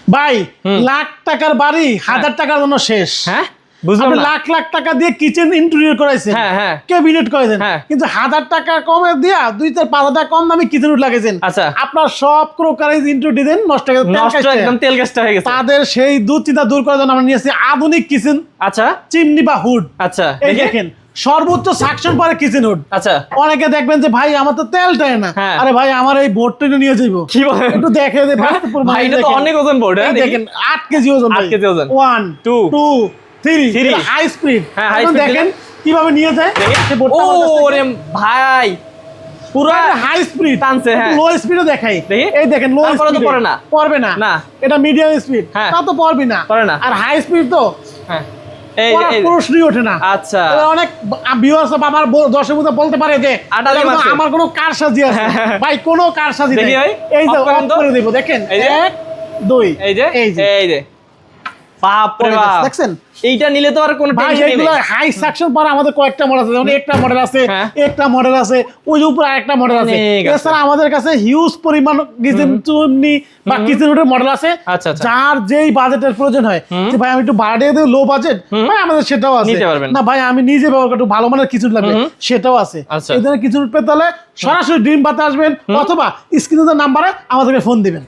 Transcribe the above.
ভাই লাখ টাকার বাড়ি 1000 টাকার জন্য শেষ। হ্যাঁ বুঝলাম না। লাখ লাখ টাকা দিয়ে কিচেন ইন্টেরিয়র করাইছেন, হ্যাঁ ক্যাবিনেট করাইছেন, হ্যাঁ। কিন্তু 1000 টাকা কমে দিয়া 2-5 টাকা কম দামে কিচেন উড লাগাইছেন। আচ্ছা। আপনার সব ক্রোকারাইজ ইন্টেরিয়র ডিজাইন নষ্ট হয়ে গেছে, নষ্ট একদম তেল গাছটা হয়ে গেছে। তাদের সেই দুশ্চিন্তা দূর করার জন্য আমরা নিয়েছি আধুনিক কিচেন আচ্ছা চিমনি বা হুড। আচ্ছা এই দেখেন সর্বোচ্চ সাকশন পারে কিচেন হুড। আচ্ছা অনেকে দেখবেন যে ভাই আমার তো তেল টানে না, হ্যাঁ। আরে ভাই আমার এই বোর্ডটা নিয়ে যাইবো, কি বলেন? একটু দেখে দে ভাই এটা তো অনেক ওজন বোর্ড। হ্যাঁ দেখেন 8 কেজি ওজন, 8 কেজি ওজন। 1 2 3 হাই স্পিড। হ্যাঁ, high speed দেখেন কিভাবে নিয়ে যায় সে বোর্ডটা আমার কাছ থেকে। ওরে ভাই পুরো হাই স্পিড টানছে, হ্যাঁ। লো স্পিডও দেখাই, দেখি। এই দেখেন লো তারপরে তো স্পিড পড়ে না। পড়বে না, না। এটা মিডিয়াম স্পিড, হ্যাঁ। তা তো পড়বে না, পড়ে না। আর হাই স্পিড তো হ্যাঁ এই পড়ার এই প্রশ্নই ওঠে না। আচ্ছা এবার অনেক ভিউয়ার্স আমার দর্শক বন্ধু বলতে পারে যে আটালি এটা মারছে। আমার কোনো কারসাজি আছে, ভাই কোনো কারসাজি দেখি নেই। ভাই, এই যে off করেন অফ তো। করে দেব, দেখেন এই যে। 1 2 এই যে এই যে বাপ রে পড়ে গেছে, বাপ দেখছেন? এইটা নিলে তো আর কোনো ভাই টেনশন এগুলো নেই। হাই সাকশন পারে আমাদের কয়েকটা মডেল আছে, যেমন একটা মডেল আছে, হ্যাঁ। একটা মডেল আছে, ওই যে উপরে আরেকটা মডেল আছে। অনেক আছে। এছাড়া আমাদের কাছে হিউজ পরিমাণ কিচেন চিমনি বা কিচেন উডের মডেল আছে, আচ্ছা, আচ্ছা। যার যেই বাজেটের প্রয়োজন হয় যে ভাই আমি একটু বাড়িয়ে দেব লো বাজেট, ভাই আমাদের সেটাও আছে। নিতে পারবেন। না ভাই আমি নিজে ব্যবহার করি, একটু ভালো মানের কিচেন লাগবে, সেটাও আছে। আচ্ছা। এই ধরনের কিচেন পেতে হলে সরাসরি ড্রিম বাতে আসবেন অথবা স্ক্রিনে নাম্বারে আমাদেরকে ফোন দিবেন।